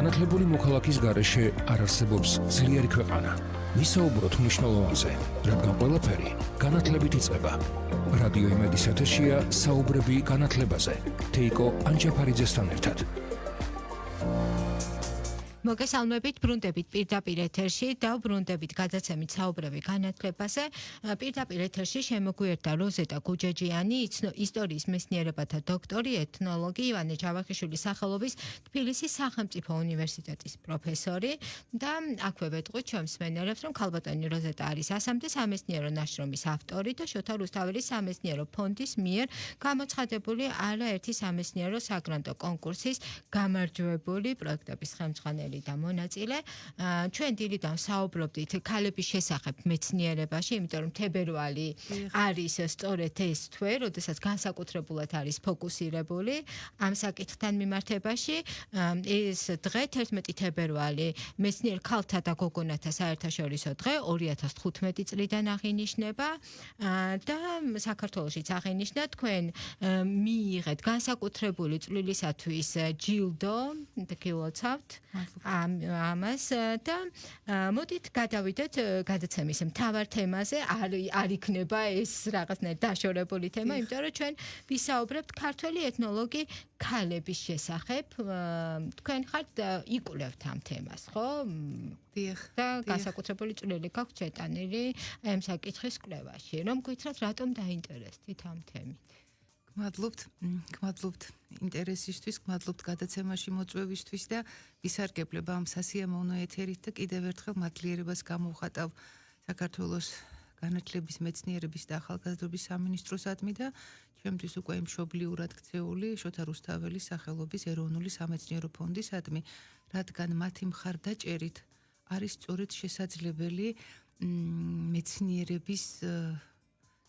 განათლებული მოქალაქის გარეშე არ არსებობს ძლიერი ქვეყანა. ვისაუბროთ მნიშვნელოვანზე, რადგან ყველაფერი განათლებით იწყება. რადიო იმედის ეთერშია საუბრები განათლებაზე. თეიკო ანჯაფარიძესთან ერთად. მოგესალმებით, ბრუნდებით პირდაპირ ეთერში და ბრუნდებით გადაცემით საუბრები განათლებაზე. პირდაპირ ეთერში შემოგვიერთდა როზეტა გუჯეჯიანი, ისტორიის მეცნიერებათა დოქტორი, ეთნოლოგი, ივანე ჯავახიშვილის სახელობის თბილისის სახელმწიფო უნივერსიტეტის პროფესორი და აქვე ვეტყვით ჩემს მსმენელებს, რომ ქალბატონი როზეტა არის ასამდე სამეცნიერო ნაშრომის ავტორი და შოთა რუსთაველის სამეცნიერო ფონდის მიერ გამოცხადებული არაერთი სამეცნიერო საგრანტო კონკურსის გამარჯვებული პროექტების ხელმძღვანელი და მონაწილე. ჩვენ დილიდან საუბრობდით ქალების შესახებ მეცნიერებაში, იმიტომ რომ თებერვალი არის სწორედ ეს თვე, როდესაც განსაკუთრებულად არის ფოკუსირებული ამ საკითხთან მიმართებაში. ეს დღე 11 თებერვალი მეცნიერ ქალთა და გოგონათა საერთაშორისო დღე 2015 წლიდან აღინიშნება და საქართველოშიც აღინიშნა. თქვენ მიიღეთ განსაკუთრებული წვლილისათვის ჯილდო, გილოცავთ ამას და მოდით გადავიდეთ გადაცემის მთავარ თემაზე. არ იქნება ეს რაღაცნაირად დაშორებული თემა, იმიტომ რომ ჩვენ ვისაუბრებთ ქართველი ეთნოლოგი ქალების შესახებ. თქვენ ხართ იკვლევთ ამ თემას, ხო? დიახ. და განსაკუთრებული წვლილი გაქვთ შეტანილი ამ საკითხის კვლევაში. რომ გითხრათ, რატომ დაინტერესდით ამ თემით? გმადლობთ ინტერესისთვის, გმადლობთ გადაცემაში მოწვევისთვის და ვისარგებლებ ამ სასიამოვნო ეთერით და კიდევ ერთხელ მადლიერებას გამოვხატავ საქართველოს განათლების, მეცნიერების და ახალგაზრდობის სამინისტროსადმი და ჩემთვის უკვე მშობლიურად ქცეული შოთა რუსთაველის სახელობის ეროვნული სამეცნიერო ფონდისადმი, რადგან მათი მხარდაჭერით არის სწორედ შესაძლებელი მეცნიერების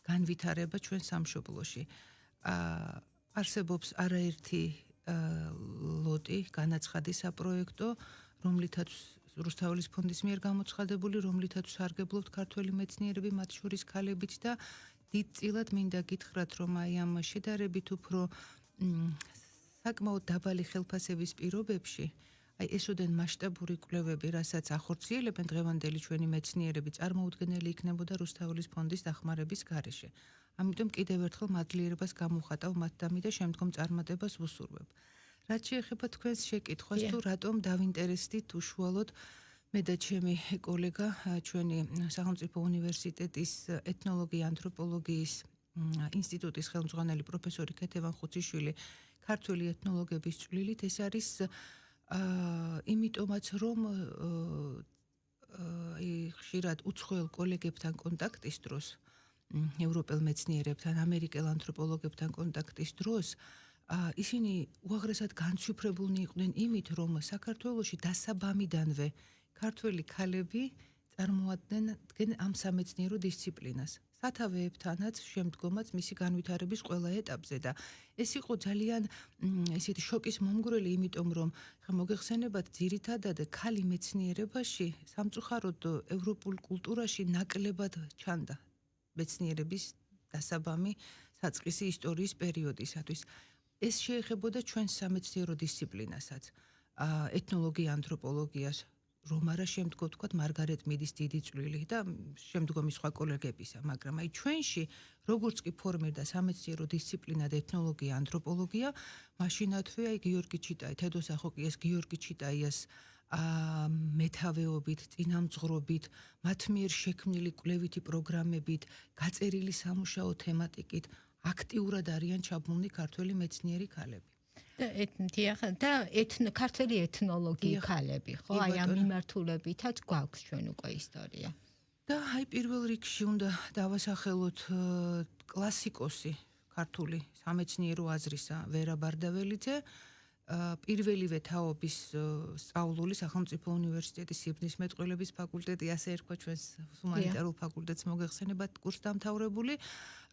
განვითარება ჩვენ სამშობლოში. არსებობს არაერთი ლოტი განაცხადი საპროექტო, რომლითაც რუსთაველის ფონდის მიერ გამოცხადებული, რომლითაც სარგებლობთ ქართველი მეცნიერები, მათ შორის ქალებიც და დიდწილად მინდა გითხრათ, რომ აი ამ შედარებით უფრო საკმაოდ დაბალი ხელფასების პირობებში აი ესოდენ მასშტაბური კვლევები, რასაც ახორციელებენ დღევანდელი ჩვენი მეცნიერები, წარმოუდგენელი იქნებოდა რუსთაველის ფონდის დახმარების გარეშე. ამიტომ კიდევ ერთხელ მადლიერებას გამოვხატავ მათთამი და შემდგომ წარმატებას ვუსურვებ. რაც შეეხება თქვენს შეკითხვას, თუ რატომ დავინტერესდით უშუალოდ მე და ჩემი კოლეგა, ჩვენი სახელმწიფო უნივერსიტეტის ეთნოლოგია ანთროპოლოგიის ინსტიტუტის ხელმძღვანელი პროფესორი ქეთევან ხუციშვილი ქართველი ეთნოლოგების წვლილით, ეს არის იმიტომაც რომ ხშირად უცხოელ კოლეგებთან კონტაქტის დროს, ევროპელ მეცნიერებთან, ამერიკელ ანთროპოლოგებთან კონტაქტის დროს ისინი უაღრესად განცვიფრებულნი იყვნენ იმით, რომ საქართველოში დასაბამიდანვე ქართველი ქალები წარმოადგენენ ამ სამეცნიერო დისციპლინას. სათავეებთანაც, შემდგომაც მისი განვითარების ყველა ეტაპზე და ეს იყო ძალიან ესეთი შოკის მომგვრელი, იმიტომ რომ მოგეხსენებათ, ძირითადად ქალი მეცნიერებაში სამწუხაროდ ევროპულ კულტურაში ნაკლებად ჩანდა მეცნიერების დასაბამი საწყისი ისტორიის პერიოდისათვის. ეს შეეხებოდა ჩვენს სამეცნიერო დისციპლინასაც, ეთნოლოგია, ანთროპოლოგიას, რომ არა შემდგომ თქვათ მარგარეტ მიდის დიდი წვლილი და შემდგომი სხვა კოლეგებისა, მაგრამ აი ჩვენში როგორც კი ფორმირდა სამეცნიერო დისციპლინა და ეთნოლოგია, ანთროპოლოგია, მაშინათვე აი გიორგი ჩიტაი, თედო სახოკიას, გიორგი ჩიტაიას მეთავეობით, წინამძღვრობით, მათ მიერ შექმნილი კვლევითი პროგრამებით, გაწერილი სამუშაო თემატიკით აქტიურად არიან ჩაბმულნი ქართველი მეცნიერი ქალები. და ქართველი ეთნოლოგი ქალები, ხო? აი ამ მიმართულებითაც გვაქვს ჩვენ უკვე ისტორია. და აი პირველ რიგში უნდა დავასახელოთ კლასიკოსი ქართული სამეცნიერო აზრისა ვერა ბარდაველიძე, პირველივე თაობის სწავლული სახელმწიფო უნივერსიტეტის სიბნისმეტყველების ფაკულტეტი, ასე ერქვა ჩვენს ჰუმანიტარულ ფაკულტეტს მოგეხსენებათ კურსდამთავრებული,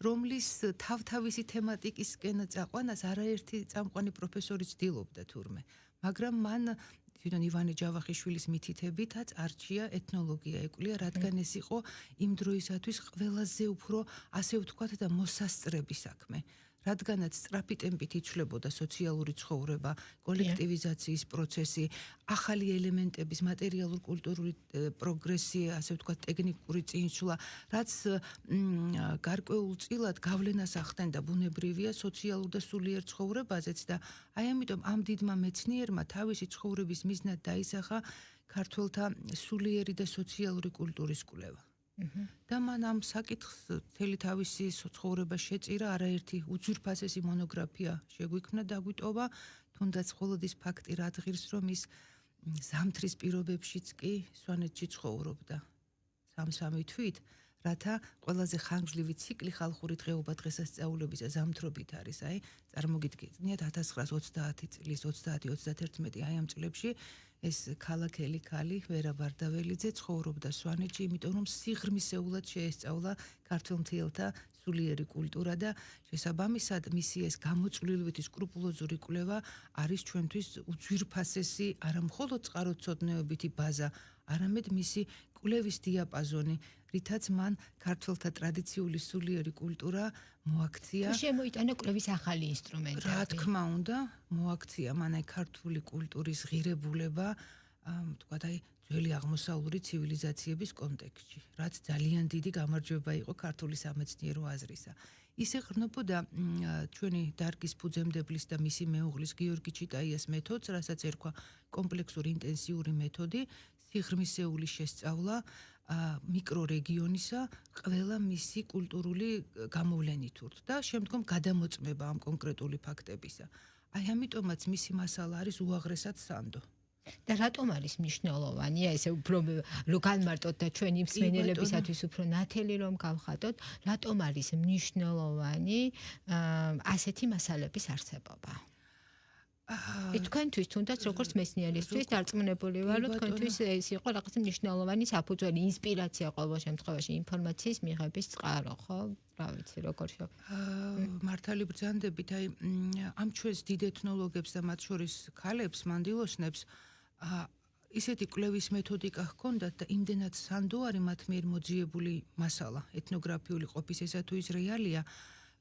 რომლის თავთავისი თემატიკისკენ წაყვანას არაერთი წამყვანი პროფესორი ცდილობდა თურმე, მაგრამ მან თვითონ ივანე ჯავახიშვილის მითითებითაც არჩია ეთნოლოგია ეკვლია, რადგან ეს იყო იმ დროისათვის ყველაზე უფრო, ასე ვთქვათ, და მოსასწრები საქმე. რადგანაც სწრაფი ტემპით იცვლებოდა სოციალური ცხოვრება, კოლექტივიზაციის პროცესი, ახალი ელემენტების მატერიალურ-კულტურული პროგრესი, ასე ვთქვათ, ტექნიკური წინსვლა, რაც გარკვეულწილად გავლენას ახდენდა ბუნებრივია სოციალურ და სულიერ ცხოვრებაზეც და აი ამიტომ ამ დიდმა მეცნიერმა თავისი ცხოვრების მიზნად დაისახა ქართველთა სულიერი და სოციალური კულტურის კვლევა. და მან ამ საკითხს მთელი თავისი ცხოვრება შეწირა, არაერთი უძვირფასესი მონოგრაფია შეგვიქმნა და გვიტოვა, თუნდაც მხოლოდ ის ფაქტი რა ღირს, რომ ის ზამთრის პირობებშიც კი სვანეთში ცხოვრობდა სამ-სამი თვით, რათა ყველაზე ხანგრძლივი ციკლი ხალხური დღეობა დღესასწაულებისა ზამთრობით არის, აი წარმოგიდგენიათ 1930 წლის 30-31 აი ამ წლებში ეს ქალაქელი ქალი ვერა ბარდაველიძე ცხოვრობდა სვანეთში, იმიტომ რომ სიღრმისეულად შეესწავლა ქართულ მთიელთა სულიერი კულტურა და შესაბამისად მისი ეს გამოწვლილებითი სკრუპულოზური კვლევა არის ჩვენთვის უძვირფასესი არა მხოლოდ წყაროწოდნეობითი ბაზა, არამედ მისი კვლევის დიაპაზონი, რითაც მან ქართველთა ტრადიციული სულიერი კულტურა მოაქცია. შემოიტანა კვლევის ახალი ინსტრუმენტები. რა თქმა უნდა, მოაქცია მან აი ქართული კულტურის ღირებულება, თქვათ აი ძველი აღმოსავლური ცივილიზაციების კონტექსტში, რაც ძალიან დიდი გამარჯვება იყო ქართული სამეცნიერო აზრისა. ისე ღრნობოდა ჩვენი დარგის ფუძემდებლის და მისი მეუღლის გიორგი ჩიტაიას მეთოდს, რასაც ერქვა კომპლექსური ინტენსიური მეთოდი, სიღრმისეული შესწავლა მიკრორეგიონისა ყველა მისი კულტურული გამოვლენით და შემდგომ გადამოწმება ამ კონკრეტული ფაქტებისა. აი ამიტომაც მისი მასალა არის უაღრესად სანდო. და რატომ არის მნიშვნელოვანია ესე უფრო განმარტოთ და ჩვენი მსმენელებისათვის უფრო ნათელი რომ გავხატოთ, რატომ არის მნიშვნელოვანი ასეთი მასალების არსებობა? თქვენთვის თუნდაც როგორც მეცნიერისთვის დარწმუნებული ვარ, რომ თქვენთვის ეს იყო რაღაც მნიშვნელოვანი საფუძველი, ინსპირაცია ყოველ შემთხვევაში ინფორმაციის მიღების წყარო, ხო? რა ვიცი, როგორ მართალი ბრძანდებით, აი ამ ჩვენს დიდ ეთნოლოგებს და მათ შორის ქალებს, მანდილოსნებს ისეთი კვლევის მეთოდიკა ჰქონდათ და იმდენად სანდოარი მათ მიერ მოძიებული მასალა, ეთნოგრაფიული ყოფისისა თუ ის რეალია,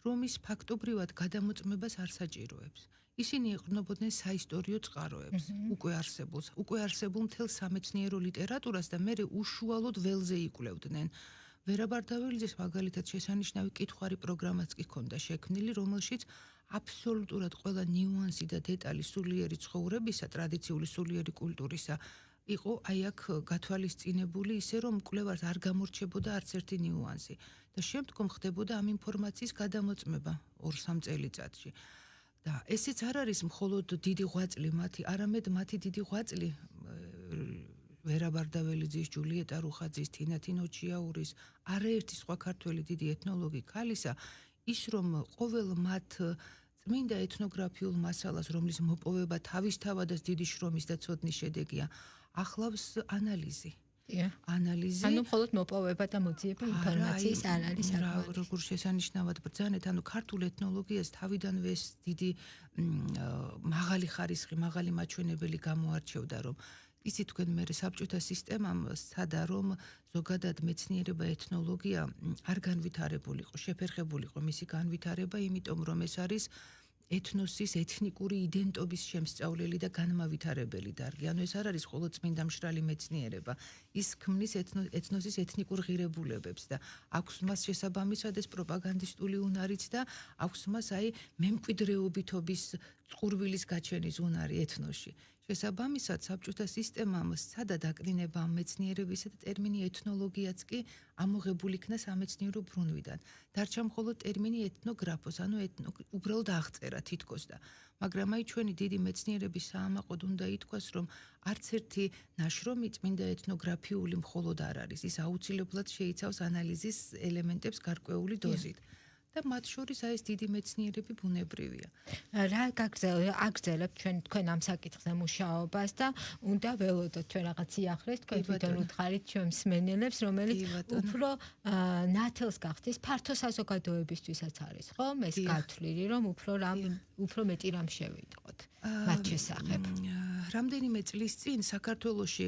რომ ის ფაქტობრივად გადამოწმებას არ საჭიროებს. ისინი ეყრდნობოდნენ საისტორიო წყაროებს, უკვე არსებულ მთელ სამეცნიერო ლიტერატურას და მერე უშუალოდ ველზე იკვლევდნენ. ვერა ბარდაველიძეს მაგალითად შესანიშნავი კითხვარი პროგრამაც კი ჰქონდა შექმნილი, რომელშიც აბსოლუტურად ყველა ნიუანსი და დეტალი სულიერი ცხოვრებისა, ტრადიციული სულიერი კულტურისა იყო აი აქ გათვალისწინებული ისე, რომ კვლევას არ გამორჩებოდა არც ერთი ნიუანსი და შემდგომ ხდებოდა ამ ინფორმაციის გადამოწმება 2-3 წელიწადში. და ესეც არ არის მხოლოდ დიდი ღვაწლი მათი, არამედ მათი დიდი ღვაწლი ვერა ბარდაველიძის, ჯულიეტა რუხაძის, თინა თინოჩიაურის, არაერთი სხვა ქართველი დიდი ეთნოლოგი ქალისა, ის რომ ყოველ მათ წმინდა ეთნოგრაფიულ მასალას, რომლის მოპოვება თავისთავადაც დიდი შრომის და ცოდნის შედეგია, ახლავს ანალიზი. ანალიზი. ანუ მხოლოდ მოპოვება და მოძიება ინფორმაციის არ არის საკმარისი. როგორ შესანიშნავად ბრძანეთ, ანუ ქართულ ეთნოლოგიას თავიდანვე ეს დიდი მაღალი ხარისხი, მაღალი მაჩვენებელი გამოარჩევდა, რომ იცით თქვენ მე საბჭოთა სისტემამ სცადა, რომ ზოგადად მეცნიერება ეთნოლოგია არ განვითარებულიყო, შეფერხებულიყო მისი განვითარება, იმიტომ რომ ეს არის ეთნოსის ეთნიკური იდენტობის შემსწავლელი და განმავითარებელი დარგი. ანუ ეს არ არის მხოლოდ წმინდა მშრალი მეცნიერება, ის ქმნის ეთნოსის ეთნიკურ ღირებულებებს და აქვს მას შესაბამისად ეს პროპაგანდისტული უნარიც და აქვს მას აი მემკვიდრეობითობის წყურვილის გაჩენის უნარი ეთნოსში. შესაბამისად საბჭოთა სისტემამ სცადა დაკნინება ამ მეცნიერებისა და ტერმინი ეთნოლოგიაც კი ამოღებული იქნა სამეცნიერო ბრუნვიდან. დარჩა მხოლოდ ტერმინი ეთნოგრაფოს, ანუ უბრალოდ აღწერა თითქოს და მაგრამ აი ჩვენი დიდი მეცნიერების საამაყოდ უნდა ითქვას, რომ არც ერთი ნაშრომი წმინდა ეთნოგრაფიული მხოლოდ არ არის, ის აუცილებლად შეიცავს ანალიზის ელემენტებს გარკვეული დოზით. და მათ შორის აი ეს დიდი მეცნიერები ბუნებრივია. რა გაგრძელებთ თქვენ ამ საკითხზე მუშაობას და უნდა ველოდოთ ჩვენ რაღაც იახლეს თქვენ თვითონ უთხარით ჩვენ მსმენელებს, რომელიც უფრო ნათელს გახდეს ფართო საზოგადოებისთვისაც არის, ხო? ეს გათვლილი, რომ უფრო მეტი რამ შევიტყოთ მათ შესახებ. რამდენიმე წლის წინ საქართველოში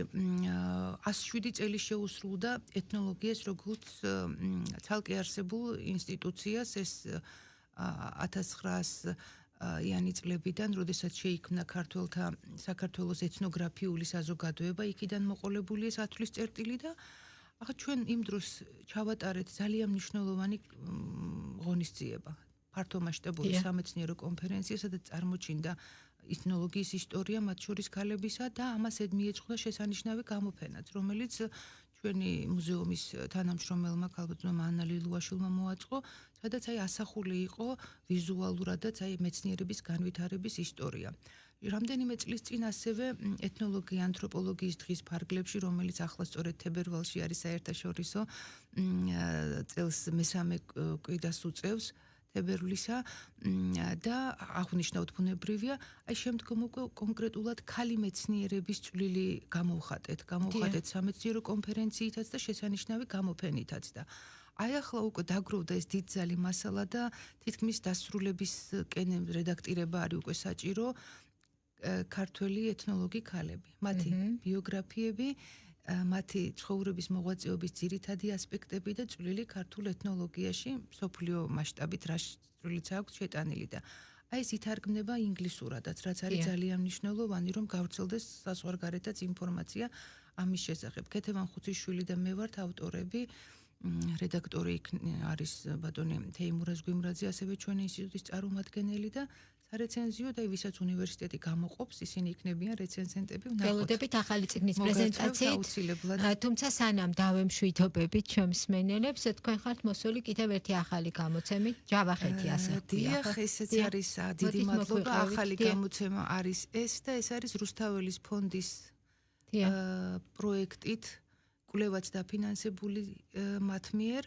107 წელი შეუსრულდა ეთნოლოგიას როგორც ცალკე არსებულ ინსტიტუციას, ეს 1900-იანი წლებიდან, როდესაც შეიქმნა საქართველოს ეთნოგრაფიული საზოგადოება, იქიდან მოყოლებული ეს ათვლის წერტილი და ახლა ჩვენ იმ დროს ჩავატარეთ ძალიან მნიშვნელოვანი ღონისძიება, ფართომასშტაბური სამეცნიერო კონფერენცია, სადაც წარმოჩინდა ეთნოლოგიის ისტორია, მათ შორის ქალებისა და ამას მიეწყდა შესანიშნავი გამოფენაც, რომელიც ჩვენი მუზეუმის თანამშრომელმა ქალბატონმა ანა ლილუაშვილმა მოაწყო, სადაც ასახული იყო ვიზუალურადაც მეცნიერების განვითარების ისტორია. რამდენიმე წლის წინ ასევე ეთნოლოგია ანთროპოლოგიის დღის ფარგლებში, რომელიც ახლა სწორედ თებერვალში არის საერთაშორისო წელს მესამე კვირას უწევს თებერვლისა და აღნიშნავთ ბუნებრივია, შემდგომ უკვე კონკრეტულად ქალი მეცნიერების წვლილი გამოვხატეთ სამეცნიერო კონფერენციითაც და შესანიშნავი გამოფენითაც და ახლა უკვე დაგროვდა ეს დიდძალი მასალა და თითქმის დასრულებისკენ რედაქტირება არის უკვე საჭირო ქართველი ეთნოლოგი ქალები, მათი ბიოგრაფიები, მათი ცხოვრების მოღვაწეობის ძირითადი ასპექტები და წვლილი ქართულ ეთნოლოგიაში მსოფლიო მასშტაბით რა წვლილიც აქვს შეტანილი და ეს ითარგმნება ინგლისურადაც, რაც არის ძალიან მნიშვნელოვანი, რომ გავრცელდეს საზღვარგარეთაც ინფორმაცია ამის შესახებ. ქეთევან ხუციშვილი და მე ვართ ავტორები, რედაქტორი არის ბატონი თეიმურაზ გვიმრაძე, ასევე ჩვენი ინსტიტუტის წარმომადგენელი და სარეცენზიო და ვისაც უნივერსიტეტი გამოყოფს, ისინი იქნებიან რეცენზენტები. ველოდებით ახალი წიგნის პრეზენტაციით, თუმცა სანამ დავემშვიდობებით ჩემს მსმენელებს, თქვენ ხართ მოსული კიდევ ერთი ახალი გამოცემით, ჯავახეთი ასე ქვია. დიახ, ესეც არის დიდი მადლობა, ახალი გამოცემა არის ეს და ეს არის რუსთაველის ფონდის პროექტით კვლევაც დაფინანსებული მათ მიერ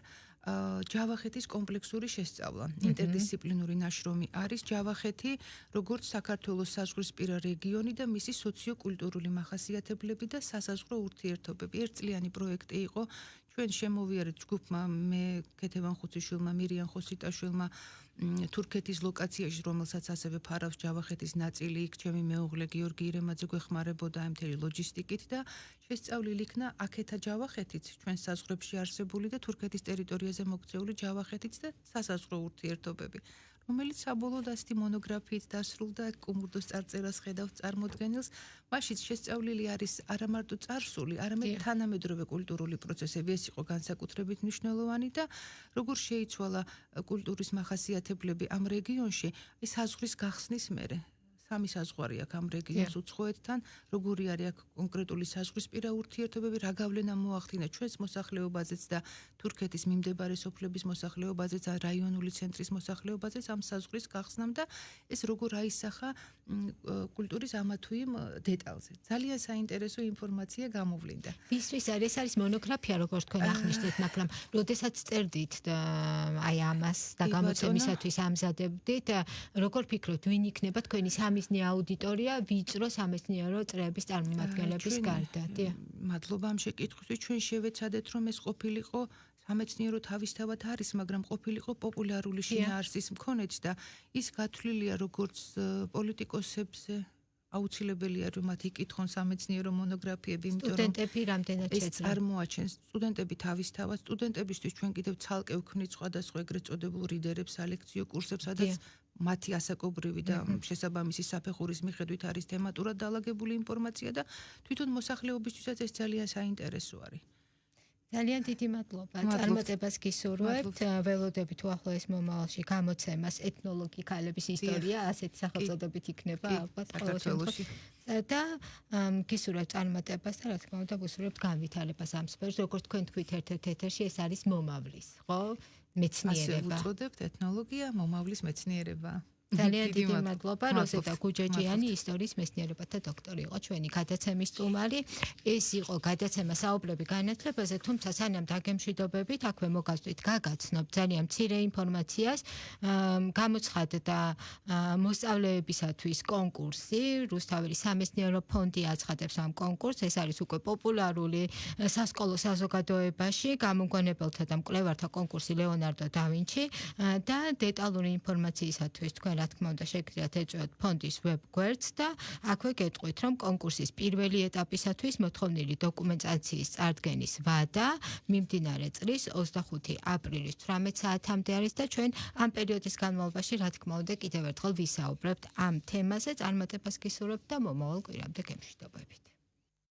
ჯავახეთის კომპლექსური შესწავლა. ინტერდისციპლინური ნაშრომი არის ჯავახეთი, როგორც საქართველოს საზღვრისპირა რეგიონი და მისი სოციო-კულტურული მახასიათებლები და სასაზღვრო ურთიერთობები. ერთწლიანი პროექტი იყო, ჩვენ შემოვიარეთ ჯგუფმა, მე ქეთევან ხუციშვილმა, მირიან ხოსიტაშვილმა თურქეთის ლოკაციაში, რომელსაც ასევე ფარავს ჯავახეთის ნაწილი, იქ ჩემი მეუღლე გიორგი ირემაძე გვეხმარებოდა ამ მთელი ლოჯისტიკით და შესწავლილი იქნა აქეთა ჯავახეთიც, ჩვენ საზღვრებში არსებული და თურქეთის ტერიტორიაზე მოქცეული ჯავახეთიც და სასაზღვრო ურთიერთობები, რომელიც საბოლოოდ ასეთი მონოგრაფიით დასრულდა, კუმურდოს წარწერას ხედავთ წარმოდგენილს, მაშინ შესწავლილი არის არა მარტო წარსული, არამედ თანამედროვე კულტურული პროცესები, ეს იყო განსაკუთრებით მნიშვნელოვანი და როგორ შეიცვალა კულტურის მახასიათებლები ამ რეგიონში, ეს საზღვრის გახსნის მერე. სამი საზღვარი აქვს ამ რეგიონს უცხოეთთან, როგორი არის აქ კონკრეტული საზღვრისპირა ურთიერთობები, რა გავლენა მოახდინა ჩვენს მოსახლეობაზეც და თურქეთის მიმდებარე სოფლების მოსახლეობაზეც, რაიონული ცენტრის მოსახლეობაზეც ამ საზღვრის გახსნამ და ეს როგორ აისახა კულტურის ამა თუ იმ დეტალზე. ძალიან საინტერესო ინფორმაცია გამოვლინდა. ვისთვის ეს არის მონოგრაფია, როგორც თქვენ აღნიშნეთ, მაგრამ როდესაც წერდით ამას და გამოცემისათვის ამზადებდით, როგორ ფიქრობთ, ვინ იქნება თქვენი სამიზნე აუდიტორია ვიწრო სამეცნიერო წრეების წარმომადგენლების გარდა? მადლობა ამ შეკითხვისთვის. ჩვენ შევეცადეთ, რომ ეს ყოფილიყო სამეცნიერო თავისთავად არის, მაგრამ ყოფილიყო პოპულარული შინაარსის მქონეც და ის გათვლილია როგორც პოლიტიკოსებზე აუცილებელია, რომ მათ იკითხონ სამეცნიერო მონოგრაფიები, იმიტომ რომ სტუდენტები რამდენად ეს წარმოაჩენს სტუდენტები თავისთავად, სტუდენტებისთვის ჩვენ კიდევ ცალკე ვქმნით სხვადასხვა ეგრეთ წოდებულ რიდერებს, სალექციო კურსებს, სადაც მათი ასაკობრივი და შესაბამისი საფეხურის მიხედვით არის თემატურად დალაგებული ინფორმაცია და თვითონ მოსახლეობისთვისაც ეს ძალიან საინტერესო არის. ძალიან დიდი მადლობა. წარმატებას გისურვებთ. ველოდებით უახლოეს მომავალში გამოცემას ეთნოლოგი ქალების ისტორია, ასეთი სახელწოდებით იქნება ალბათ ყოველ შემთხვევაში. და გისურვებთ წარმატებას და რა თქმა უნდა გისურვებთ განვითარებას ამ სფეროს, როგორც თქვენ თქვით ერთ-ერთ ეთერში, ეს არის მომავლის, ხო? მეცნიერება. ასე უწოდებთ ეთნოლოგია, მომავლის მეცნიერება. ძალიან დიდი მადლობა. როზეტა გუჯაჯიანი, ისტორიის მეცნიერებათა დოქტორი იყო ჩვენი გადაცემის სტუმარი. ეს იყო გადაცემა საუბრები განათლებაზე, თუმცა სანამ დაგემშვიდობებით, აქვე მოგასწრით, გაგაცნობთ ძალიან მცირე ინფორმაციას. გამოცხადდა მოსწავლეებისათვის კონკურსი, რუსთაველის სამეცნიერო ფონდი აცხადებს ამ კონკურსს. ეს არის უკვე პოპულარული სასკოლო საზოგადოებაში გამომგონებელთა და მკვლევართა კონკურსი ლეონარდო და ვინჩი და დეტალური ინფორმაციისათვის თქვენ რა თქმა უნდა შეგიძლიათ ეწვიოთ ფონდის web გვერდს და აქვე გეტყვით, რომ კონკურსის პირველი ეტაპისათვის მოთხოვნილი დოკუმენტაციის წარდგენის ვადა მიმდინარე წლის 25 აპრილის 18 საათამდე არის და ჩვენ ამ პერიოდის განმავლობაში რა თქმა უნდა კიდევ ერთხელ ვისაუბრებთ ამ თემაზე, წარმატებას გისურვებთ და მომავალ კვირამდე გემშვიდობებით.